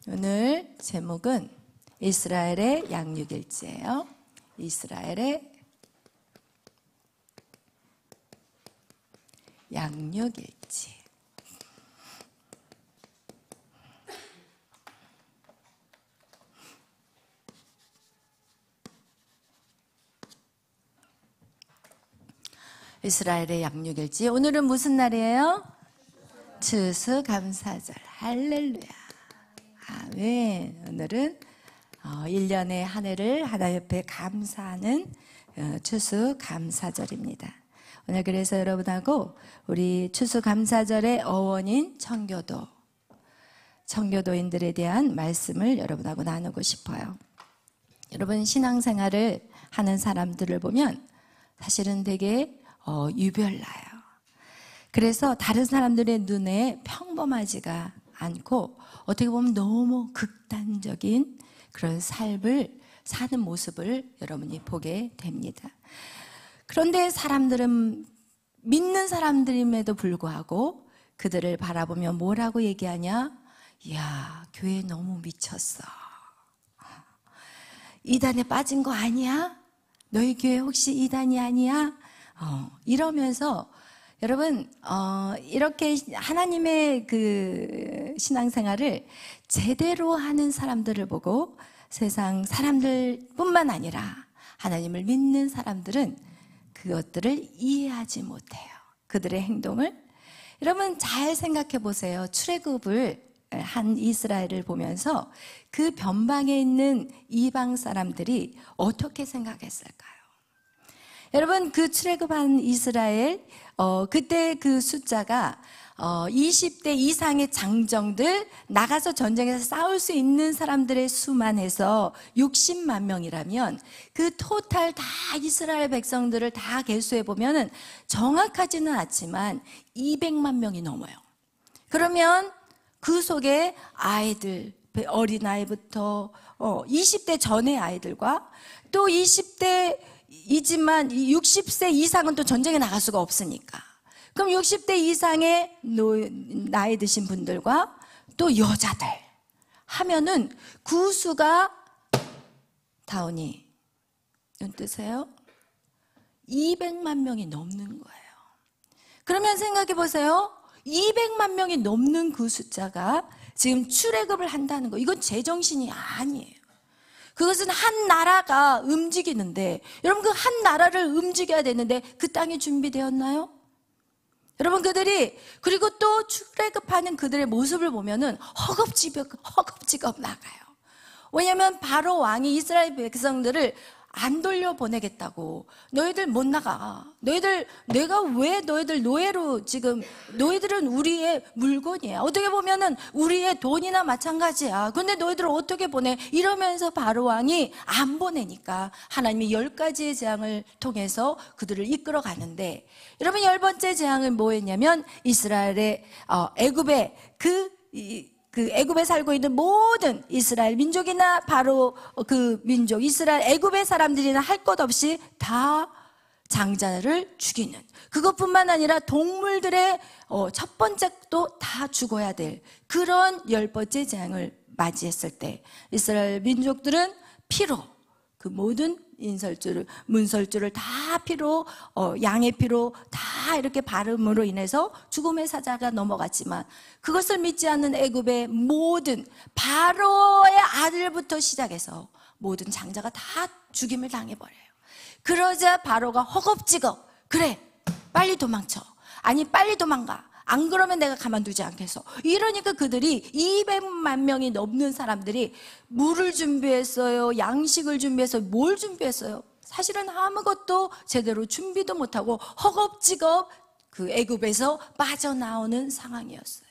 오늘 제목은 이스라엘의 양육일지예요. 이스라엘의 양육일지. 이스라엘의 양육일지. 오늘은 무슨 날이에요? 추수감사절. 할렐루야. 아멘. 오늘은 1년의 한 해를 하나님 옆에 감사하는 추수감사절입니다. 오늘 그래서 여러분하고 우리 추수감사절의 어원인 청교도인들에 대한 말씀을 여러분하고 나누고 싶어요. 여러분, 신앙생활을 하는 사람들을 보면 사실은 되게 유별나요. 그래서 다른 사람들의 눈에 평범하지가 않고 어떻게 보면 너무 극단적인 그런 삶을 사는 모습을 여러분이 보게 됩니다. 그런데 사람들은 믿는 사람들임에도 불구하고 그들을 바라보며 뭐라고 얘기하냐? 이야, 교회 너무 미쳤어. 이단에 빠진 거 아니야? 너희 교회 혹시 이단이 아니야? 이러면서 여러분, 이렇게 하나님의 그 신앙생활을 제대로 하는 사람들을 보고 세상 사람들뿐만 아니라 하나님을 믿는 사람들은 그것들을 이해하지 못해요. 그들의 행동을. 여러분, 잘 생각해 보세요. 출애굽을 한 이스라엘을 보면서 그 변방에 있는 이방 사람들이 어떻게 생각했을까요? 여러분, 그 출애굽한 이스라엘, 그때 그 숫자가 20대 이상의 장정들, 나가서 전쟁에서 싸울 수 있는 사람들의 수만 해서 60만 명이라면 그 토탈 다 이스라엘 백성들을 다 계수해 보면은 정확하지는 않지만 200만 명이 넘어요. 그러면 그 속에 아이들, 어린아이부터 20대 전의 아이들과 또 20대 이지만 60세 이상은 또 전쟁에 나갈 수가 없으니까. 그럼 60대 이상의 나이 드신 분들과 또 여자들 하면은 구수가 다운이 눈 뜨세요? 200만 명이 넘는 거예요. 그러면 생각해 보세요. 200만 명이 넘는 그 숫자가 지금 출애굽을 한다는 거, 이건 제정신이 아니에요. 그것은 한 나라가 움직이는데, 여러분, 그 한 나라를 움직여야 되는데 그 땅이 준비되었나요? 여러분, 그들이, 그리고 또 출애굽하는 그들의 모습을 보면은 허겁지겁 나가요. 왜냐하면 바로 왕이 이스라엘 백성들을 안 돌려보내겠다고. 너희들 못 나가. 내가 왜 너희들 노예로 지금, 너희들은 우리의 물건이야. 어떻게 보면은 우리의 돈이나 마찬가지야. 근데 너희들을 어떻게 보내? 이러면서 바로 왕이 안 보내니까 하나님이 10가지의 재앙을 통해서 그들을 이끌어 가는데, 여러분, 10번째 재앙은 뭐였냐면 이스라엘의 애굽의 그 애굽에 살고 있는 모든 이스라엘 민족이나 바로 그 민족, 이스라엘 애굽의 사람들이나 할 것 없이 다 장자를 죽이는, 그것뿐만 아니라 동물들의 첫 번째도 다 죽어야 될 그런 10번째 재앙을 맞이했을 때 이스라엘 민족들은 피로, 그 모든 문설주를 다 피로, 양의 피로 다 이렇게 바름으로 인해서 죽음의 사자가 넘어갔지만, 그것을 믿지 않는 애굽의 모든 바로의 아들부터 시작해서 모든 장자가 다 죽임을 당해버려요. 그러자 바로가 허겁지겁, 그래, 빨리 도망쳐. 아니, 빨리 도망가. 안 그러면 내가 가만두지 않겠어. 이러니까 그들이 200만 명이 넘는 사람들이 물을 준비했어요. 양식을 준비해서 뭘 준비했어요? 사실은 아무것도 제대로 준비도 못하고 허겁지겁 그 애굽에서 빠져나오는 상황이었어요.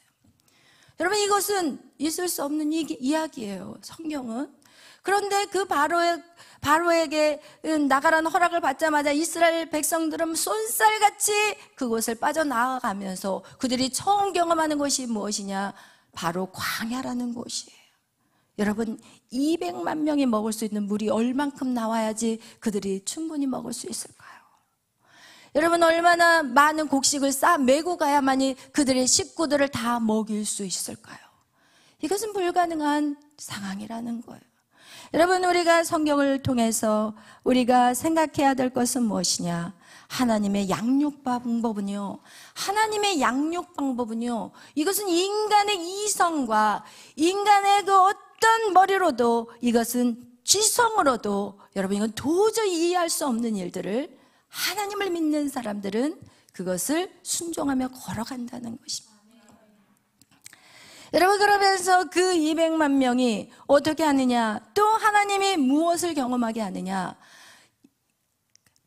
여러분, 이것은 있을 수 없는 이야기예요, 성경은. 그런데 그 바로에게 나가라는 허락을 받자마자 이스라엘 백성들은 쏜살같이 그곳을 빠져나가면서 그들이 처음 경험하는 것이 무엇이냐? 바로 광야라는 곳이에요. 여러분, 200만 명이 먹을 수 있는 물이 얼만큼 나와야지 그들이 충분히 먹을 수 있을까요? 여러분, 얼마나 많은 곡식을 쌓아 메고 가야만이 그들의 식구들을 다 먹일 수 있을까요? 이것은 불가능한 상황이라는 거예요. 여러분, 우리가 성경을 통해서 우리가 생각해야 될 것은 무엇이냐? 하나님의 양육 방법은요, 하나님의 양육 방법은요, 이것은 인간의 이성과 인간의 그 어떤 머리로도, 이것은 지성으로도, 여러분, 이건 도저히 이해할 수 없는 일들을 하나님을 믿는 사람들은 그것을 순종하며 걸어간다는 것입니다. 여러분, 그러면서 그 200만 명이 어떻게 하느냐? 또 하나님이 무엇을 경험하게 하느냐?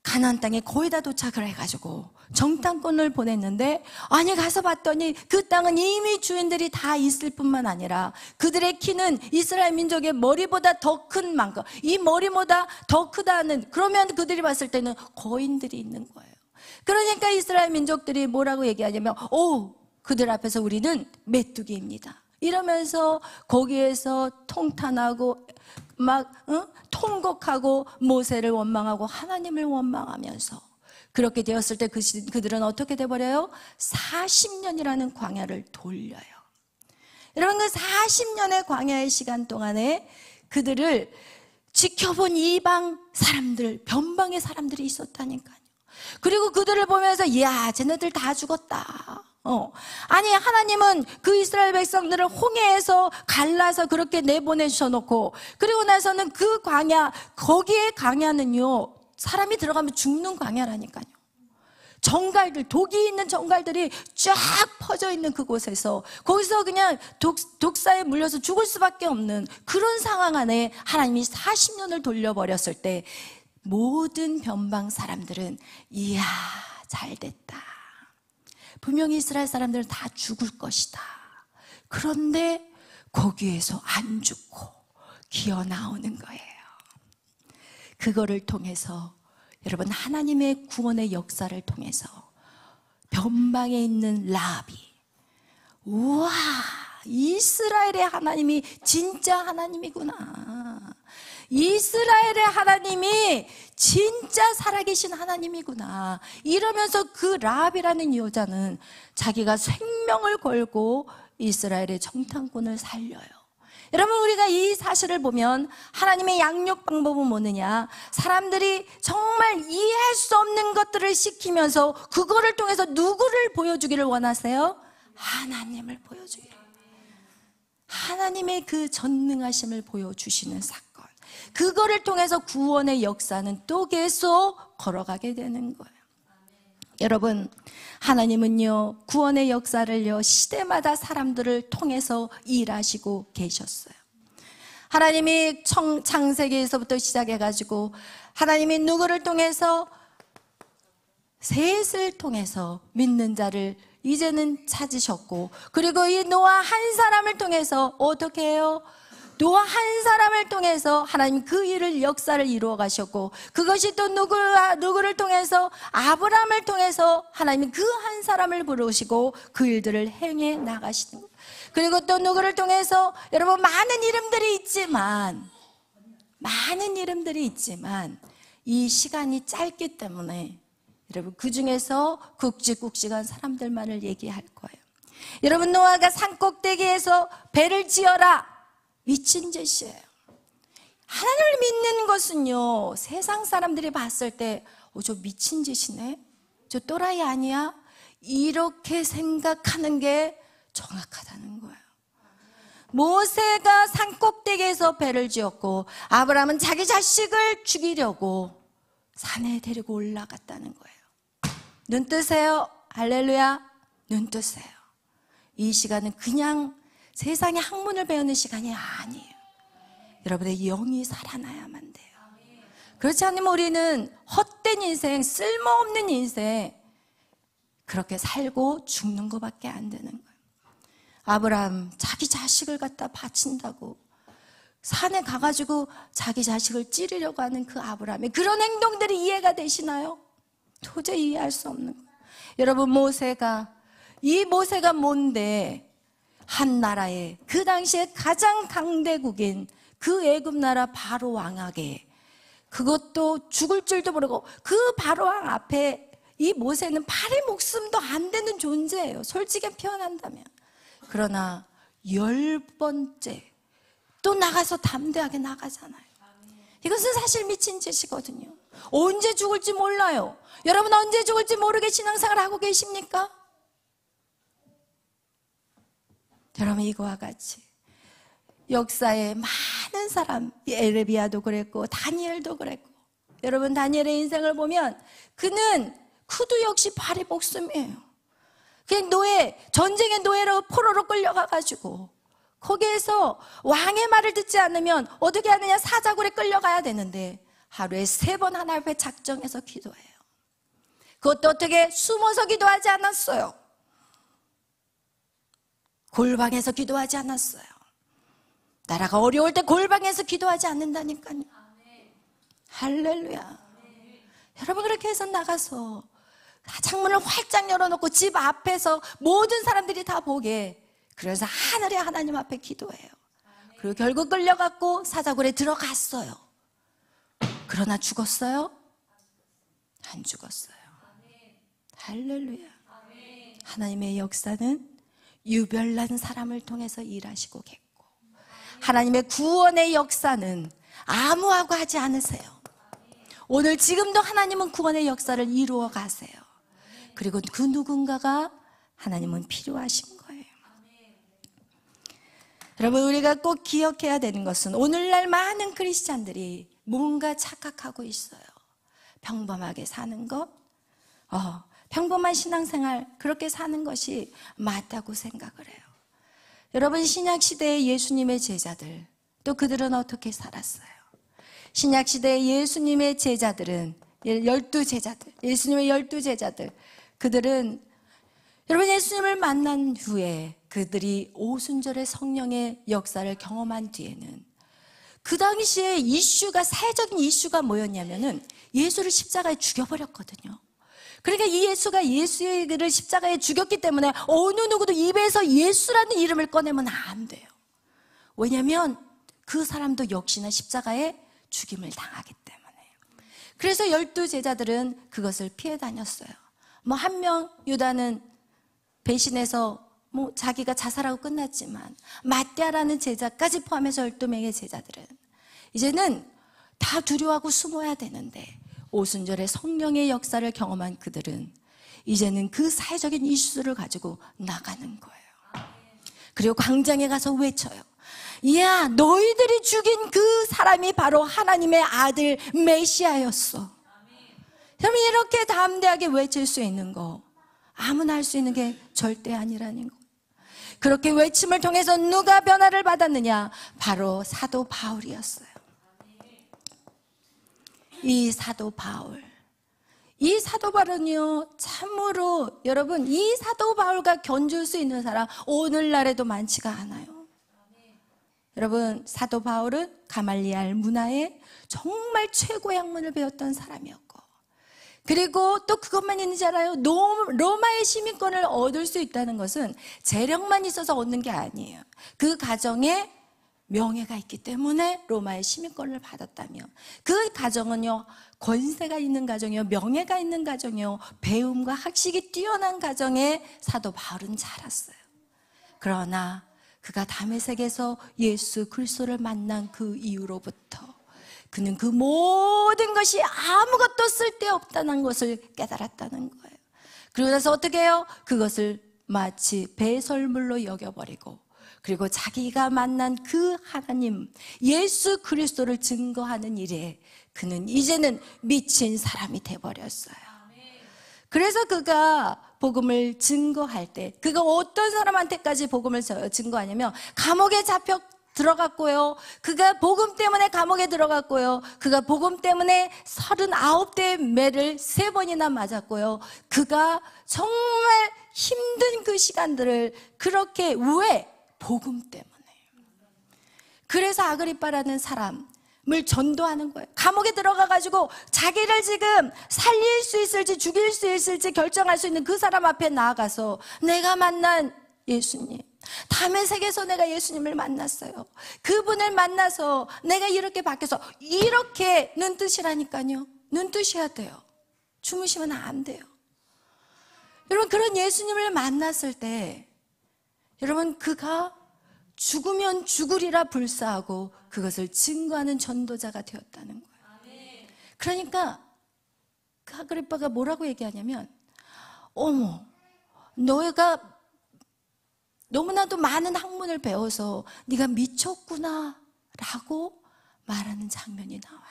가나안 땅에 거의 다 도착을 해가지고 정탐꾼을 보냈는데, 아니 가서 봤더니 그 땅은 이미 주인들이 다 있을 뿐만 아니라 그들의 키는 이스라엘 민족의 머리보다 더 큰 만큼, 이 머리보다 더 크다는, 그러면 그들이 봤을 때는 거인들이 있는 거예요. 그러니까 이스라엘 민족들이 뭐라고 얘기하냐면, 그들 앞에서 우리는 메뚜기입니다. 이러면서 거기에서 통탄하고 막 통곡하고 모세를 원망하고 하나님을 원망하면서, 그렇게 되었을 때 그들은 어떻게 돼버려요? 40년이라는 광야를 돌려요. 여러분, 그 40년의 광야의 시간 동안에 그들을 지켜본 이방 사람들, 변방의 사람들이 있었다니까요. 그리고 그들을 보면서, 이야, 쟤네들 다 죽었다. 아니, 하나님은 그 이스라엘 백성들을 홍해에서 갈라서 그렇게 내보내셔 놓고, 그리고 나서는 그 광야, 거기에 광야는요, 사람이 들어가면 죽는 광야라니까요. 정갈들, 독이 있는 정갈들이 쫙 퍼져 있는 그곳에서, 거기서 그냥 독사에 물려서 죽을 수밖에 없는 그런 상황 안에 하나님이 40년을 돌려버렸을 때, 모든 변방 사람들은 이야, 잘됐다. 분명히 이스라엘 사람들은 다 죽을 것이다. 그런데 거기에서 안 죽고 기어 나오는 거예요. 그거를 통해서 여러분, 하나님의 구원의 역사를 통해서 변방에 있는 라합이, 우와, 이스라엘의 하나님이 진짜 하나님이구나. 이스라엘의 하나님이 진짜 살아계신 하나님이구나. 이러면서 그 라합이라는 여자는 자기가 생명을 걸고 이스라엘의 정탐꾼을 살려요. 여러분, 우리가 이 사실을 보면 하나님의 양육 방법은 뭐느냐? 사람들이 정말 이해할 수 없는 것들을 시키면서 그거를 통해서 누구를 보여주기를 원하세요? 하나님을 보여주기를. 하나님의 그 전능하심을 보여주시는 사건, 그거를 통해서 구원의 역사는 또 계속 걸어가게 되는 거예요. 여러분, 하나님은요, 구원의 역사를요, 시대마다 사람들을 통해서 일하시고 계셨어요. 하나님이 창세기에서부터 시작해가지고 하나님이 누구를 통해서? 셋을 통해서 믿는 자를 이제는 찾으셨고, 그리고 이 노아 한 사람을 통해서 어떻게 해요? 노아 한 사람을 통해서 하나님 그 일을, 역사를 이루어 가셨고, 그것이 또 누구를 통해서? 아브라함을 통해서 하나님이 그 한 사람을 부르시고 그 일들을 행해 나가시는 거예요. 그리고 또 누구를 통해서? 여러분, 많은 이름들이 있지만 이 시간이 짧기 때문에 여러분, 그 중에서 굵직굵직한 사람들만을 얘기할 거예요. 여러분, 노아가 산꼭대기에서 배를 지어라, 미친 짓이에요. 하나님을 믿는 것은요, 세상 사람들이 봤을 때 저 미친 짓이네, 저 또라이 아니야, 이렇게 생각하는 게 정확하다는 거예요. 모세가 산꼭대기에서 배를 지었고, 아브라함은 자기 자식을 죽이려고 산에 데리고 올라갔다는 거예요. 눈 뜨세요. 할렐루야. 눈 뜨세요. 이 시간은 그냥 세상의 학문을 배우는 시간이 아니에요. 여러분의 영이 살아나야만 돼요. 그렇지 않으면 우리는 헛된 인생, 쓸모없는 인생, 그렇게 살고 죽는 것밖에 안 되는 거예요. 아브라함 자기 자식을 갖다 바친다고 산에 가가지고 자기 자식을 찌르려고 하는 그 아브라함의 그런 행동들이 이해가 되시나요? 도저히 이해할 수 없는 거예요. 여러분, 이 모세가 뭔데 한 나라에, 그 당시에 가장 강대국인 그 애굽 나라 바로 왕에게, 그것도 죽을 줄도 모르고 그 바로 왕 앞에 이 모세는 팔의 목숨도 안 되는 존재예요, 솔직히 표현한다면. 그러나 10번째 또 나가서 담대하게 나가잖아요. 이것은 사실 미친 짓이거든요. 언제 죽을지 몰라요. 여러분 언제 죽을지 모르게 신앙생활 하고 계십니까? 여러분 이거와 같이 역사에 많은 사람, 에레미야도 그랬고 다니엘도 그랬고, 여러분 다니엘의 인생을 보면 그도 역시 발이 목숨이에요. 그냥 전쟁의 노예로 포로로 끌려가가지고 거기에서 왕의 말을 듣지 않으면 어떻게 하느냐, 사자굴에 끌려가야 되는데 하루에 3번 하나님 앞에 작정해서 기도해요. 그것도 어떻게 숨어서 기도하지 않았어요. 골방에서 기도하지 않았어요. 나라가 어려울 때 골방에서 기도하지 않는다니까요. 할렐루야. 여러분 그렇게 해서 나가서 창문을 활짝 열어놓고 집 앞에서 모든 사람들이 다 보게, 그래서 하늘의 하나님 앞에 기도해요. 그리고 결국 끌려갔고 사자굴에 들어갔어요. 그러나 죽었어요? 안 죽었어요. 할렐루야. 하나님의 역사는 유별난 사람을 통해서 일하시고 계고, 하나님의 구원의 역사는 아무하고 하지 않으세요. 오늘 지금도 하나님은 구원의 역사를 이루어 가세요. 그리고 그 누군가가 하나님은 필요하신 거예요. 여러분 우리가 꼭 기억해야 되는 것은 오늘날 많은 크리스찬들이 뭔가 착각하고 있어요. 평범하게 사는 것, 평범한 신앙생활, 그렇게 사는 것이 맞다고 생각을 해요. 여러분 신약시대의 예수님의 제자들, 또 그들은 어떻게 살았어요? 신약시대의 예수님의 제자들은 12제자들, 예수님의 12제자들, 그들은 여러분 예수님을 만난 후에 그들이 오순절의 성령의 역사를 경험한 뒤에는 그 당시에 사회적인 이슈가 뭐였냐면은 예수를 십자가에 죽여버렸거든요. 그러니까 이 예수를 십자가에 죽였기 때문에 어느 누구도 입에서 예수라는 이름을 꺼내면 안 돼요. 왜냐하면 그 사람도 역시나 십자가에 죽임을 당하기 때문에. 그래서 12제자들은 그것을 피해 다녔어요. 한 명 유다는 배신해서 자기가 자살하고 끝났지만, 마띠아라는 제자까지 포함해서 12명의 제자들은 이제는 다 두려워하고 숨어야 되는데, 오순절의 성령의 역사를 경험한 그들은 이제는 그 사회적인 이슈를 가지고 나가는 거예요. 그리고 광장에 가서 외쳐요. 야, 너희들이 죽인 그 사람이 바로 하나님의 아들 메시아였어. 여러분 이렇게 담대하게 외칠 수 있는 거 아무나 할 수 있는 게 절대 아니라는 거. 그렇게 외침을 통해서 누가 변화를 받았느냐? 바로 사도 바울이었어요. 이 사도 바울은요, 참으로 여러분 이 사도 바울과 견줄 수 있는 사람 오늘날에도 많지가 않아요. 여러분 사도 바울은 가말리알 문화에 정말 최고의 학문을 배웠던 사람이었고, 그리고 또 그것만 있는지 알아요? 로마의 시민권을 얻을 수 있다는 것은 재력만 있어서 얻는 게 아니에요. 그 가정에 명예가 있기 때문에 로마의 시민권을 받았다며, 그 가정은요 권세가 있는 가정이요, 명예가 있는 가정이요, 배움과 학식이 뛰어난 가정에 사도 바울은 자랐어요. 그러나 그가 다메섹에서 예수 그리스도를 만난 그 이후로부터 그는 그 모든 것이 아무것도 쓸데없다는 것을 깨달았다는 거예요. 그러고 나서 어떻게 해요? 그것을 마치 배설물로 여겨버리고, 그리고 자기가 만난 그 하나님 예수 그리스도를 증거하는 일에 그는 이제는 미친 사람이 돼버렸어요. 그래서 그가 복음을 증거할 때, 그가 어떤 사람한테까지 복음을 증거하냐면, 감옥에 잡혀 들어갔고요, 그가 복음 때문에 감옥에 들어갔고요, 그가 복음 때문에 39대의 매를 3번이나 맞았고요, 그가 정말 힘든 그 시간들을 그렇게, 왜? 복음 때문에. 그래서 아그리빠라는 사람을 전도하는 거예요. 감옥에 들어가가지고 자기를 지금 살릴 수 있을지 죽일 수 있을지 결정할 수 있는 그 사람 앞에 나아가서, 내가 만난 예수님, 다메섹에서 내가 예수님을 만났어요. 그분을 만나서 내가 이렇게 바뀌어서, 이렇게 눈뜨시라니까요. 눈뜨셔야 돼요. 주무시면 안 돼요. 여러분 그런 예수님을 만났을 때, 여러분 그가 죽으면 죽으리라 불사하고 그것을 증거하는 전도자가 되었다는 거예요. 그러니까 그 아그리빠가 뭐라고 얘기하냐면, 어머, 너희가 너무나도 많은 학문을 배워서 네가 미쳤구나 라고 말하는 장면이 나와요.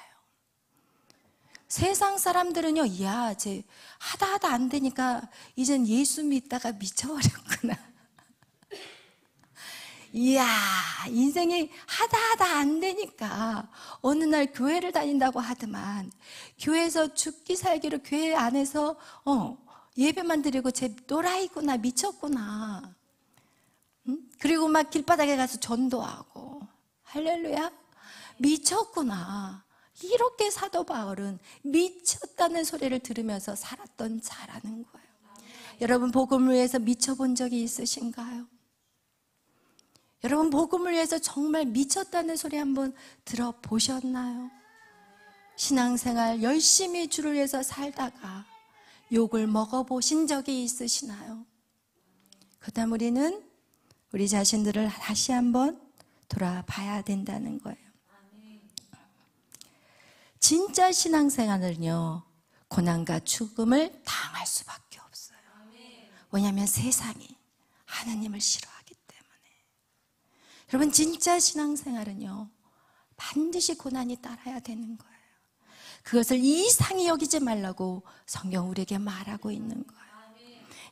세상 사람들은요, 야, 쟤 하다 안 되니까 이젠 예수 믿다가 미쳐버렸구나. 이야, 인생이 하다 안 되니까 어느 날 교회를 다닌다고 하더만 교회에서 죽기 살기로 교회 안에서 예배만 드리고 쟤 또라이구나, 미쳤구나. 그리고 막 길바닥에 가서 전도하고, 할렐루야, 미쳤구나. 이렇게 사도 바울은 미쳤다는 소리를 들으면서 살았던 자라는 거예요. 여러분, 복음을 위해서 미쳐본 적이 있으신가요? 여러분, 복음을 위해서 정말 미쳤다는 소리 한번 들어보셨나요? 신앙생활 열심히 주를 위해서 살다가 욕을 먹어보신 적이 있으시나요? 그다음 우리는 우리 자신들을 다시 한번 돌아봐야 된다는 거예요. 진짜 신앙생활은요, 고난과 죽음을 당할 수밖에 없어요. 왜냐하면 세상이 하나님을 싫어하기 때문에. 여러분, 진짜 신앙생활은요, 반드시 고난이 따라야 되는 거예요. 그것을 이상히 여기지 말라고 성경 우리에게 말하고 있는 거예요.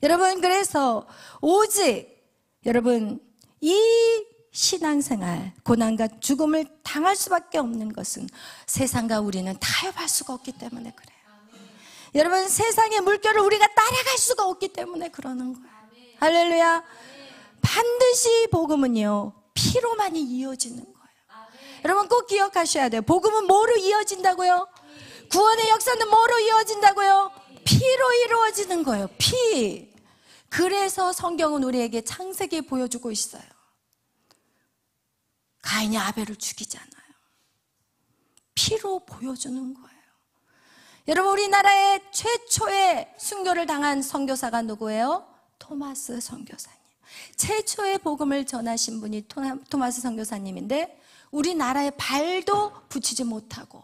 여러분, 그래서 오직 여러분, 이 신앙생활, 고난과 죽음을 당할 수밖에 없는 것은 세상과 우리는 타협할 수가 없기 때문에 그래요. 여러분, 세상의 물결을 우리가 따라갈 수가 없기 때문에 그러는 거예요. 할렐루야. 반드시 복음은요, 피로만이 이어지는 거예요. 여러분, 꼭 기억하셔야 돼요. 복음은 뭐로 이어진다고요? 구원의 역사는 뭐로 이어진다고요? 피로 이루어지는 거예요. 피. 그래서 성경은 우리에게 창세기 보여주고 있어요. 가인이 아벨을 죽이잖아요. 피로 보여주는 거예요. 여러분, 우리나라의 최초의 순교를 당한 선교사가 누구예요? 토마스 선교사님. 최초의 복음을 전하신 분이 토마스 선교사님인데, 우리나라에 발도 붙이지 못하고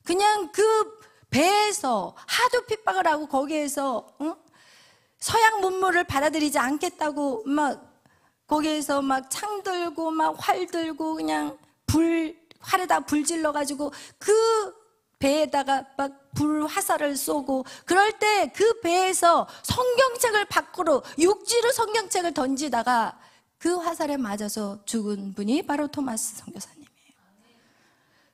그냥 그 배에서 하도 핍박을 하고 거기에서 서양 문물을 받아들이지 않겠다고 막 거기에서 막 창 들고 막 활 들고 그냥 활에다 불 질러가지고 그 배에다가 막 불 화살을 쏘고, 그럴 때 그 배에서 성경책을 밖으로 육지로 성경책을 던지다가 그 화살에 맞아서 죽은 분이 바로 토마스 선교사님이에요.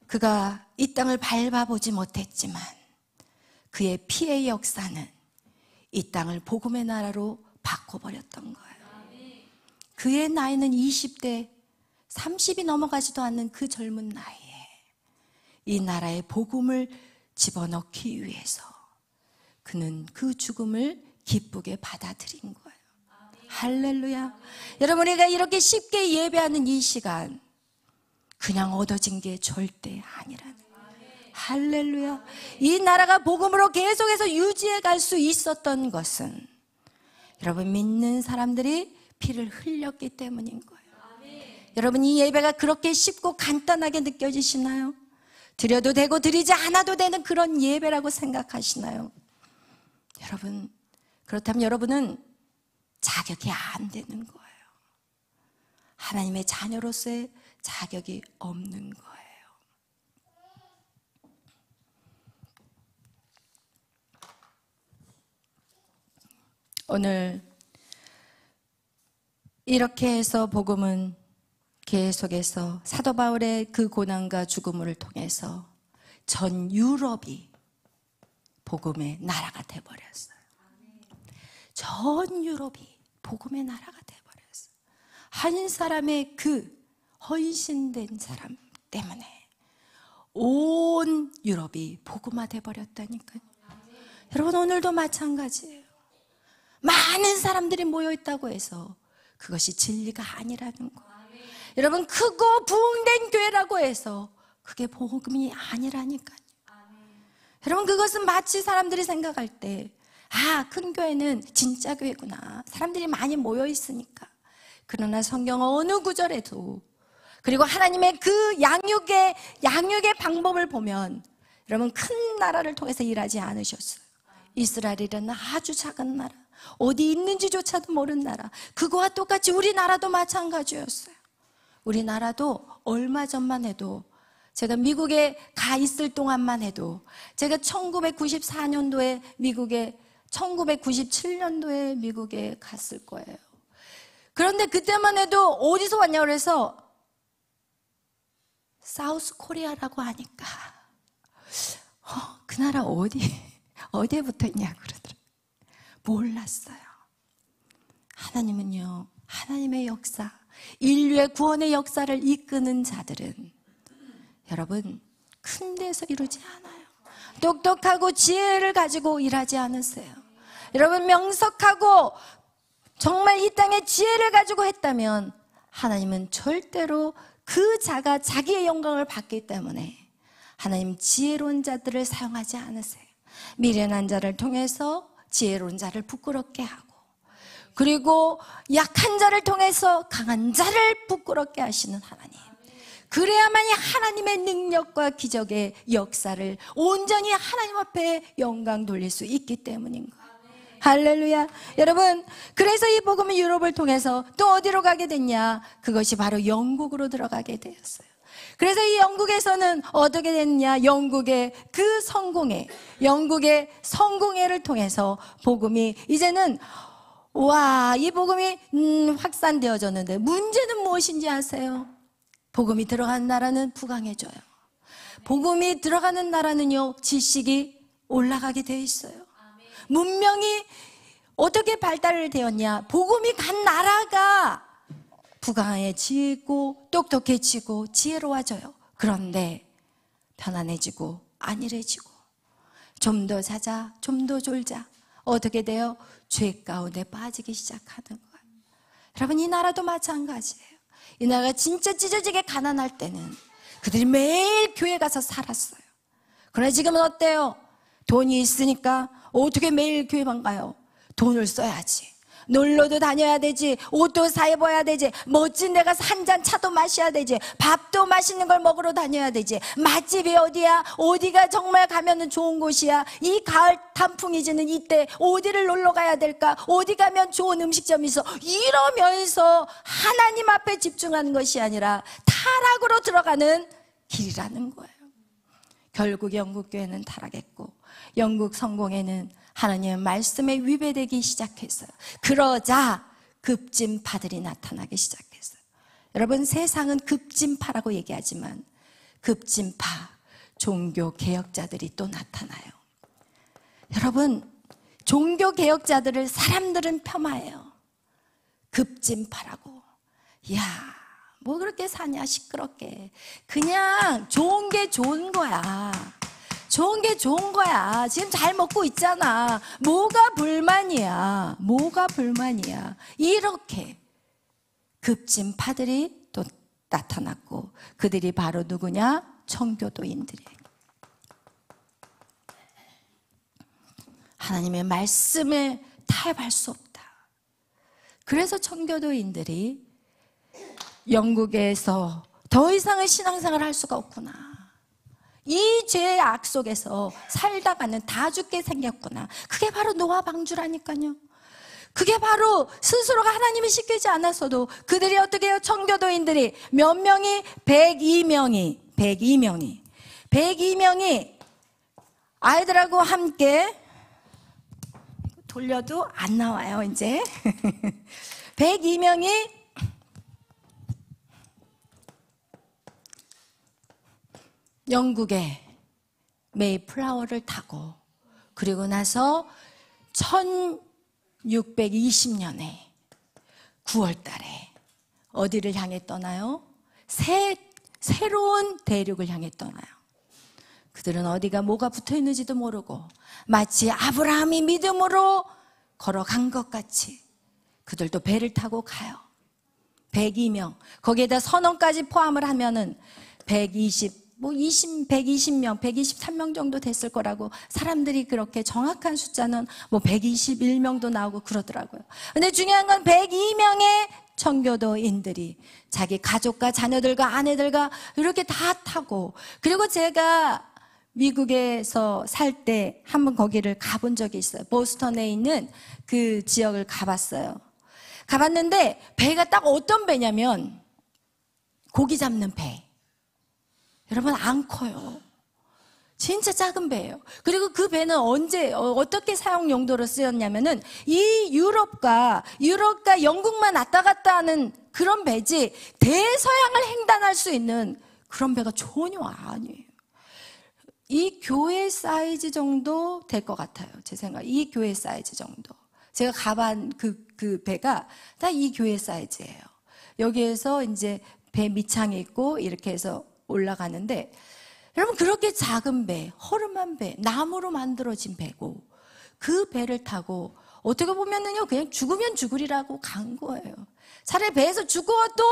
그가 이 땅을 밟아보지 못했지만 그의 피의 역사는 이 땅을 복음의 나라로 바꿔버렸던 거예요. 그의 나이는 20대 30이 넘어가지도 않는 그 젊은 나이에 이 나라의 복음을 집어넣기 위해서 그는 그 죽음을 기쁘게 받아들인 거예요. 할렐루야. 여러분, 우리가 이렇게 쉽게 예배하는 이 시간 그냥 얻어진 게 절대 아니라는 거예요. 할렐루야. 이 나라가 복음으로 계속해서 유지해 갈 수 있었던 것은 여러분, 믿는 사람들이 피를 흘렸기 때문인 거예요. 여러분, 이 예배가 그렇게 쉽고 간단하게 느껴지시나요? 드려도 되고 드리지 않아도 되는 그런 예배라고 생각하시나요? 여러분, 그렇다면 여러분은 자격이 안 되는 거예요. 하나님의 자녀로서의 자격이 없는 거예요. 오늘 이렇게 해서 복음은 계속해서 사도 바울의 그 고난과 죽음을 통해서 전 유럽이 복음의 나라가 돼버렸어요. 전 유럽이 복음의 나라가 돼버렸어요. 한 사람의 그 헌신된 사람 때문에 온 유럽이 복음화 돼버렸다니까요. 여러분, 오늘도 마찬가지예요. 많은 사람들이 모여있다고 해서 그것이 진리가 아니라는 거예요. 여러분, 크고 부흥된 교회라고 해서 그게 복음이 아니라니까요. 여러분, 그것은 마치 사람들이 생각할 때 큰 교회는 진짜 교회구나, 사람들이 많이 모여있으니까 그러나 성경 어느 구절에도, 그리고 하나님의 그 양육의 방법을 보면 여러분 큰 나라를 통해서 일하지 않으셨어요. 이스라엘이라는 아주 작은 나라, 어디 있는지조차도 모르는 나라, 그거와 똑같이 우리나라도 마찬가지였어요. 우리나라도 얼마 전만 해도, 제가 미국에 가 있을 동안만 해도, 제가 1994년도에 미국에, 1997년도에 미국에 갔을 거예요. 그런데 그때만 해도 어디서 왔냐고 그래서 사우스 코리아라고 하니까 그 나라 어디에 붙어있냐고 그러더라고요. 몰랐어요. 하나님은요, 하나님의 역사, 인류의 구원의 역사를 이끄는 자들은 여러분 큰 데서 이루지 않아요. 똑똑하고 지혜를 가지고 일하지 않으세요. 여러분 명석하고 정말 이 땅에 지혜를 가지고 했다면 하나님은 절대로 그 자가 자기의 영광을 받기 때문에 하나님 지혜로운 자들을 사용하지 않으세요. 미련한 자를 통해서 지혜로운 자를 부끄럽게 하고, 그리고 약한 자를 통해서 강한 자를 부끄럽게 하시는 하나님, 그래야만이 하나님의 능력과 기적의 역사를 온전히 하나님 앞에 영광 돌릴 수 있기 때문인 거예요. 할렐루야. 여러분, 그래서 이 복음은 유럽을 통해서 또 어디로 가게 됐냐? 그것이 바로 영국으로 들어가게 되었어요. 그래서 이 영국에서는 어떻게 됐냐? 영국의 그 성공회, 영국의 성공회를 통해서 복음이 이제는 이 복음이 확산되어졌는데, 문제는 무엇인지 아세요? 복음이 들어간 나라는 부강해져요. 복음이 들어가는 나라는요, 지식이 올라가게 되어 있어요. 문명이 어떻게 발달을 되었냐? 복음이 간 나라가 부강해지고 똑똑해지고 지혜로워져요. 그런데 편안해지고 안일해지고 좀 더 자자, 좀 더 졸자, 어떻게 돼요? 죄 가운데 빠지기 시작하는 거예요. 여러분, 이 나라도 마찬가지예요. 이 나라가 진짜 찢어지게 가난할 때는 그들이 매일 교회 가서 살았어요. 그러나 지금은 어때요? 돈이 있으니까 어떻게 매일 교회만 가요? 돈을 써야지. 놀러도 다녀야 되지. 옷도 사 입어야 되지. 멋진 데 가서 한 잔 차도 마셔야 되지. 밥도 맛있는 걸 먹으러 다녀야 되지. 맛집이 어디야? 어디가 정말 가면은 좋은 곳이야? 이 가을 단풍이 지는 이때 어디를 놀러 가야 될까? 어디 가면 좋은 음식점이 있어? 이러면서 하나님 앞에 집중하는 것이 아니라 타락으로 들어가는 길이라는 거예요. 결국 영국 교회는 타락했고, 영국 성공회는 하나님의 말씀에 위배되기 시작했어요. 그러자 급진파들이 나타나기 시작했어요. 여러분, 세상은 급진파라고 얘기하지만 급진파, 종교개혁자들이 또 나타나요. 여러분, 종교개혁자들을 사람들은 폄하해요. 급진파라고. 뭐 그렇게 사냐, 시끄럽게. 그냥 좋은 게 좋은 거야. 좋은 게 좋은 거야. 지금 잘 먹고 있잖아. 뭐가 불만이야. 뭐가 불만이야. 이렇게 급진파들이 또 나타났고, 그들이 바로 누구냐? 청교도인들이에요. 하나님의 말씀에 타협할 수 없다. 그래서 청교도인들이 영국에서 더 이상의 신앙생활을 할 수가 없구나. 이 죄의 악 속에서 살다가는 다 죽게 생겼구나. 그게 바로 노아 방주라니까요. 그게 바로 스스로가 하나님이 시키지 않았어도 그들이 어떻게 해요? 청교도인들이 몇 명이? 102명이 아이들하고 함께, 돌려도 안 나와요 이제. 102명이 영국의 메이플라워를 타고, 그리고 나서 1620년에 9월 달에 어디를 향해 떠나요? 새로운 대륙을 향해 떠나요. 그들은 어디가 뭐가 붙어 있는지도 모르고 마치 아브라함이 믿음으로 걸어간 것 같이 그들도 배를 타고 가요. 102명, 거기에다 선원까지 포함을 하면은 120명, 123명 정도 됐을 거라고, 사람들이 그렇게 정확한 숫자는 121명도 나오고 그러더라고요. 근데 중요한 건 102명의 청교도인들이 자기 가족과 자녀들과 아내들과 이렇게 다 타고, 그리고 제가 미국에서 살 때 한번 거기를 가본 적이 있어요. 보스턴에 있는 그 지역을 가봤어요. 가봤는데 배가 딱 어떤 배냐면 고기 잡는 배. 여러분, 안 커요. 진짜 작은 배예요. 그리고 그 배는 어떻게 사용 용도로 쓰였냐면은 이 유럽과 영국만 왔다 갔다 하는 그런 배지, 대서양을 횡단할 수 있는 그런 배가 전혀 아니에요. 이 교회 사이즈 정도 될 것 같아요. 제 생각. 이 교회 사이즈 정도. 제가 가본 그 배가 다 이 교회 사이즈예요. 여기에서 이제 배 밑창이 있고 이렇게 해서 올라가는데, 여러분, 그렇게 작은 배, 허름한 배, 나무로 만들어진 배고, 그 배를 타고 어떻게 보면은요, 그냥 죽으면 죽으리라고 간 거예요. 차라리 배에서 죽어도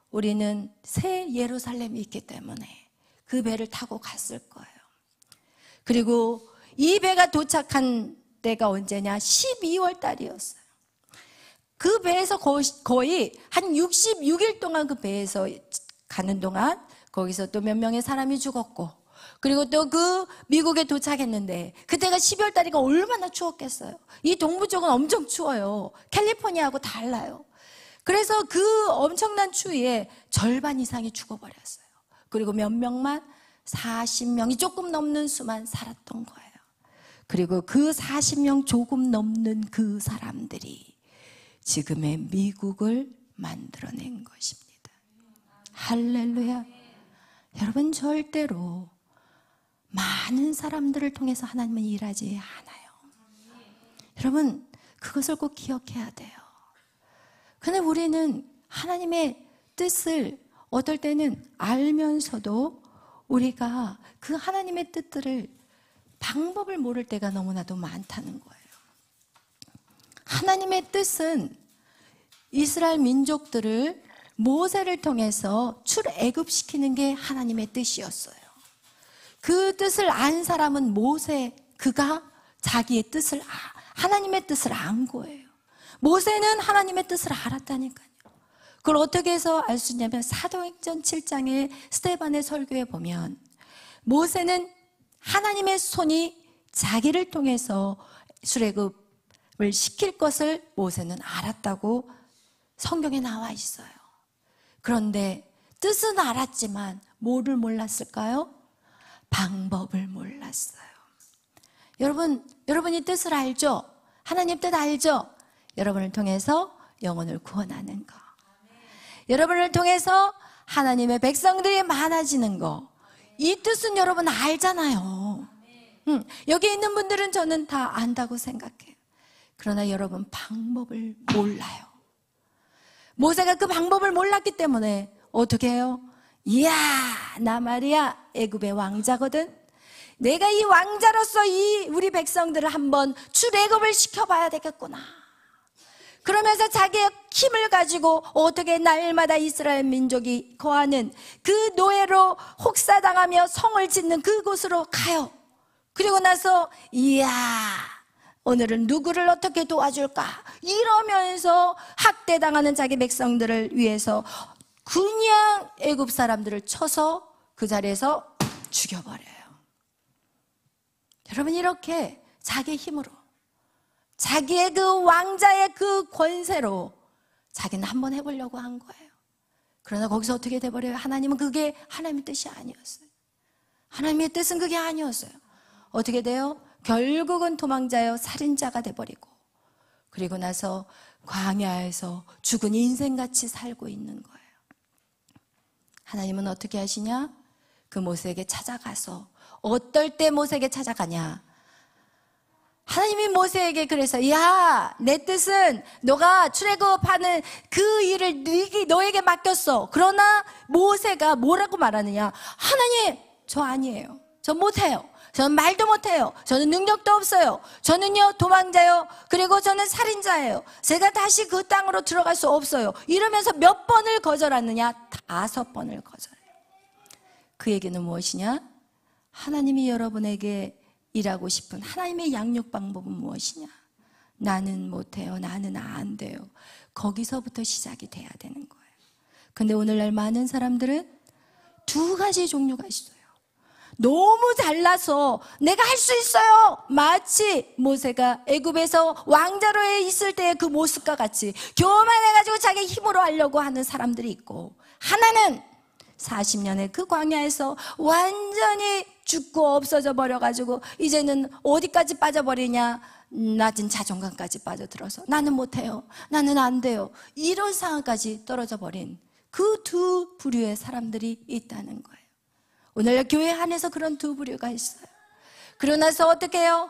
우리는 새 예루살렘이 있기 때문에 그 배를 타고 갔을 거예요. 그리고 이 배가 도착한 때가 언제냐? 12월 달이었어요. 그 배에서 거의 한 66일 동안 그 배에서 가는 동안 거기서 또 몇 명의 사람이 죽었고, 그리고 또 그 미국에 도착했는데 그때가 12월 달이니까 얼마나 추웠겠어요. 이 동부 쪽은 엄청 추워요. 캘리포니아하고 달라요. 그래서 그 엄청난 추위에 절반 이상이 죽어버렸어요. 그리고 몇 명만, 40명이 조금 넘는 수만 살았던 거예요. 그리고 그 40명 조금 넘는 그 사람들이 지금의 미국을 만들어낸 것입니다. 할렐루야. 여러분, 절대로 많은 사람들을 통해서 하나님은 일하지 않아요. 여러분, 그것을 꼭 기억해야 돼요. 근데 우리는 하나님의 뜻을 어떨 때는 알면서도 우리가 그 하나님의 뜻들을, 방법을 모를 때가 너무나도 많다는 거예요. 하나님의 뜻은 이스라엘 민족들을 모세를 통해서 출애굽시키는 게 하나님의 뜻이었어요. 그 뜻을 안 사람은 모세, 그가 자기의 뜻을, 하나님의 뜻을 안 거예요. 모세는 하나님의 뜻을 알았다니까요. 그걸 어떻게 해서 알 수 있냐면 사도행전 7장의 스데반의 설교에 보면 모세는 하나님의 손이 자기를 통해서 출애굽을 시킬 것을 모세는 알았다고 성경에 나와 있어요. 그런데 뜻은 알았지만 뭐를 몰랐을까요? 방법을 몰랐어요. 여러분이 뜻을 알죠? 하나님 뜻 알죠? 여러분을 통해서 영혼을 구원하는 거, 여러분을 통해서 하나님의 백성들이 많아지는 거, 이 뜻은 여러분 알잖아요. 여기 있는 분들은 저는 다 안다고 생각해요. 그러나 여러분, 방법을 몰라요. 모세가 그 방법을 몰랐기 때문에 어떻게 해요? 이야, 나 말이야 애굽의 왕자거든. 내가 이 왕자로서 이 우리 백성들을 한번 출애굽을 시켜봐야 되겠구나. 그러면서 자기의 힘을 가지고 어떻게 날마다 이스라엘 민족이 거하는 그 노예로 혹사당하며 성을 짓는 그곳으로 가요. 그리고 나서 이야, 오늘은 누구를 어떻게 도와줄까 이러면서 학대당하는 자기 백성들을 위해서 그냥 애굽 사람들을 쳐서 그 자리에서 죽여버려요. 여러분, 이렇게 자기의 힘으로, 자기의 그 왕자의 그 권세로 자기는 한번 해보려고 한 거예요. 그러나 거기서 어떻게 돼버려요? 하나님은 그게 하나님의 뜻이 아니었어요. 하나님의 뜻은 그게 아니었어요. 어떻게 돼요? 결국은 도망자여 살인자가 돼버리고, 그리고 나서 광야에서 죽은 인생같이 살고 있는 거예요. 하나님은 어떻게 하시냐? 그 모세에게 찾아가서, 어떨 때 모세에게 찾아가냐? 하나님이 모세에게 그래서, 야, 내 뜻은 너가 출애굽하는 그 일을 너에게 맡겼어. 그러나 모세가 뭐라고 말하느냐? 하나님, 저 아니에요. 저 못해요. 저는 말도 못해요. 저는 능력도 없어요. 저는요, 도망자요. 그리고 저는 살인자예요. 제가 다시 그 땅으로 들어갈 수 없어요. 이러면서 몇 번을 거절하느냐? 5번을 거절해요. 그 얘기는 무엇이냐? 하나님이 여러분에게 일하고 싶은 하나님의 양육 방법은 무엇이냐? 나는 못해요. 나는 안 돼요. 거기서부터 시작이 돼야 되는 거예요. 근데 오늘날 많은 사람들은 두 가지 종류가 있어요. 너무 잘나서 내가 할 수 있어요. 마치 모세가 애굽에서 왕자로 있을 때의 그 모습과 같이 교만해가지고 자기 힘으로 하려고 하는 사람들이 있고, 하나는 40년의 그 광야에서 완전히 죽고 없어져 버려가지고 이제는 어디까지 빠져버리냐, 낮은 자존감까지 빠져들어서 나는 못해요, 나는 안 돼요, 이런 상황까지 떨어져 버린 그 두 부류의 사람들이 있다는 거예요. 오늘 교회 안에서 그런 두 부류가 있어요. 그러나서 어떻게 해요?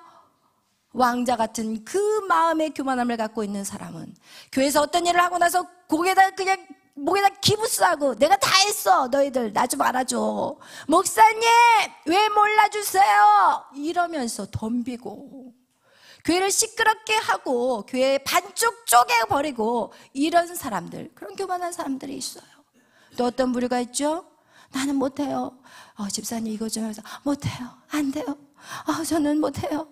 왕자 같은 그 마음의 교만함을 갖고 있는 사람은 교회에서 어떤 일을 하고 나서 목에다 기부 싸고 내가 다 했어, 너희들 나 좀 알아줘, 목사님 왜 몰라주세요, 이러면서 덤비고 교회를 시끄럽게 하고 교회 반쪽 쪼개버리고 이런 사람들, 그런 교만한 사람들이 있어요. 또 어떤 부류가 있죠? 나는 못해요. 집사님 이거 좀 해서 못해요. 안 돼요. 저는 못해요.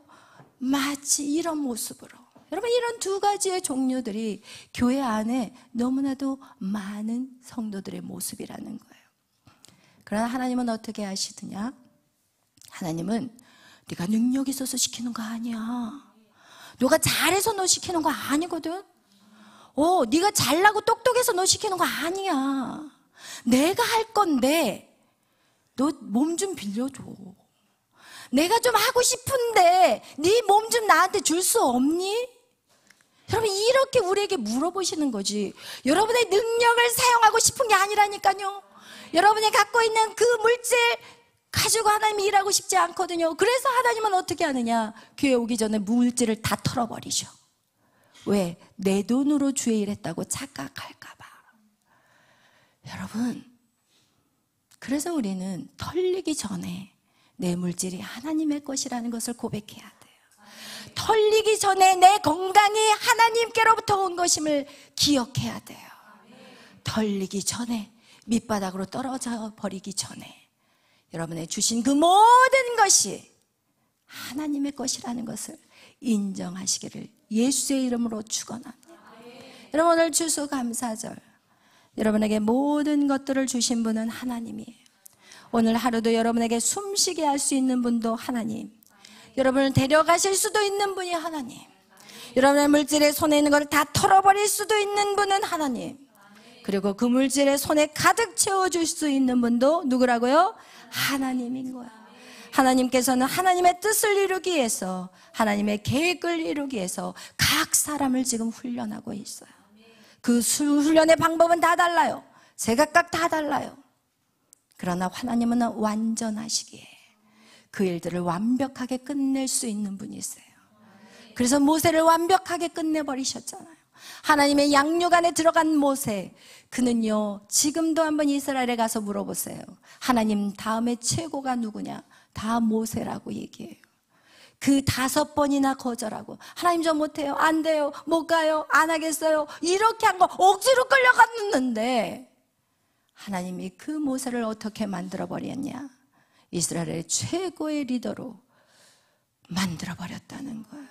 마치 이런 모습으로. 여러분, 이런 두 가지의 종류들이 교회 안에 너무나도 많은 성도들의 모습이라는 거예요. 그러나 하나님은 어떻게 하시느냐? 하나님은 네가 능력 있어서 시키는 거 아니야. 너가 잘해서 너 시키는 거 아니거든. 네가 잘나고 똑똑해서 너 시키는 거 아니야. 내가 할 건데 너 몸 좀 빌려줘. 내가 좀 하고 싶은데 네 몸 좀 나한테 줄 수 없니? 여러분, 이렇게 우리에게 물어보시는 거지. 여러분의 능력을 사용하고 싶은 게 아니라니까요. 여러분이 갖고 있는 그 물질 가지고 하나님이 일하고 싶지 않거든요. 그래서 하나님은 어떻게 하느냐? 교회 오기 전에 물질을 다 털어버리셔. 왜? 내 돈으로 주의 일했다고 착각할까 봐. 여러분, 그래서 우리는 털리기 전에 내 물질이 하나님의 것이라는 것을 고백해야 돼요. 털리기 전에 내 건강이 하나님께로부터 온 것임을 기억해야 돼요. 털리기 전에, 밑바닥으로 떨어져 버리기 전에 여러분의 주신 그 모든 것이 하나님의 것이라는 것을 인정하시기를 예수의 이름으로 축원합니다. 여러분, 오늘 추수감사절, 여러분에게 모든 것들을 주신 분은 하나님이에요. 오늘 하루도 여러분에게 숨쉬게 할 수 있는 분도 하나님, 여러분을 데려가실 수도 있는 분이 하나님, 여러분의 물질에 손에 있는 걸 다 털어버릴 수도 있는 분은 하나님, 그리고 그 물질에 손에 가득 채워줄 수 있는 분도 누구라고요? 하나님인 거예요. 하나님께서는 하나님의 뜻을 이루기 위해서, 하나님의 계획을 이루기 위해서 각 사람을 지금 훈련하고 있어요. 그 훈련의 방법은 다 달라요. 제각각 다 달라요. 그러나 하나님은 완전하시기에 그 일들을 완벽하게 끝낼 수 있는 분이세요. 그래서 모세를 완벽하게 끝내버리셨잖아요. 하나님의 양육 안에 들어간 모세, 그는요 지금도 한번 이스라엘에 가서 물어보세요. 하나님 다음에 최고가 누구냐? 다 모세라고 얘기해요. 그 5번이나 거절하고, 하나님 저 못해요, 안 돼요, 못 가요, 안 하겠어요, 이렇게 한 거 억지로 끌려갔는데 하나님이 그 모세를 어떻게 만들어버렸냐? 이스라엘의 최고의 리더로 만들어버렸다는 거예요.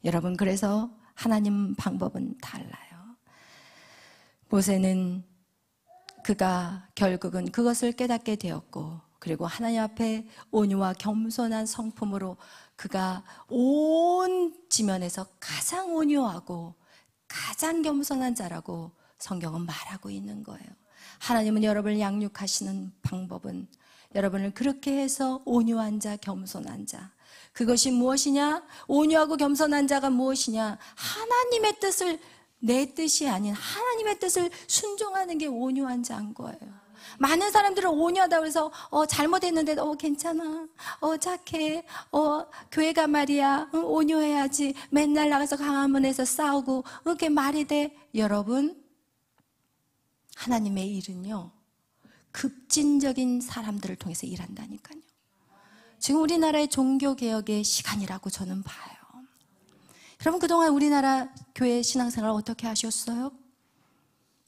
여러분, 그래서 하나님 방법은 달라요. 모세는 그가 결국은 그것을 깨닫게 되었고, 그리고 하나님 앞에 온유와 겸손한 성품으로 그가 온 지면에서 가장 온유하고 가장 겸손한 자라고 성경은 말하고 있는 거예요. 하나님은 여러분을 양육하시는 방법은 여러분을 그렇게 해서 온유한 자, 겸손한 자, 그것이 무엇이냐? 온유하고 겸손한 자가 무엇이냐? 하나님의 뜻을, 내 뜻이 아닌 하나님의 뜻을 순종하는 게 온유한 자인 거예요. 많은 사람들은 온유하다고 해서 잘못했는데 괜찮아, 착해, 교회가 말이야, 온유해야지, 맨날 나가서 강한 문에서 싸우고 그렇게 말이 돼? 여러분, 하나님의 일은요 급진적인 사람들을 통해서 일한다니까요. 지금 우리나라의 종교개혁의 시간이라고 저는 봐요. 여러분, 그동안 우리나라 교회 신앙생활 어떻게 하셨어요?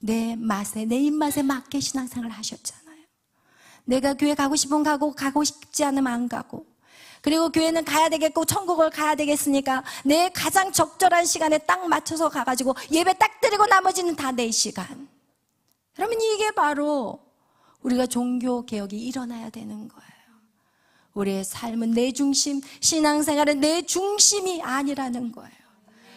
내 맛에, 내 입맛에 맞게 신앙생활을 하셨잖아요. 내가 교회 가고 싶으면 가고, 가고 싶지 않으면 안 가고, 그리고 교회는 가야 되겠고 천국을 가야 되겠으니까 내 가장 적절한 시간에 딱 맞춰서 가가지고 예배 딱 드리고 나머지는 다 내 시간. 여러분, 이게 바로 우리가 종교개혁이 일어나야 되는 거예요. 우리의 삶은 내 중심, 신앙생활은 내 중심이 아니라는 거예요.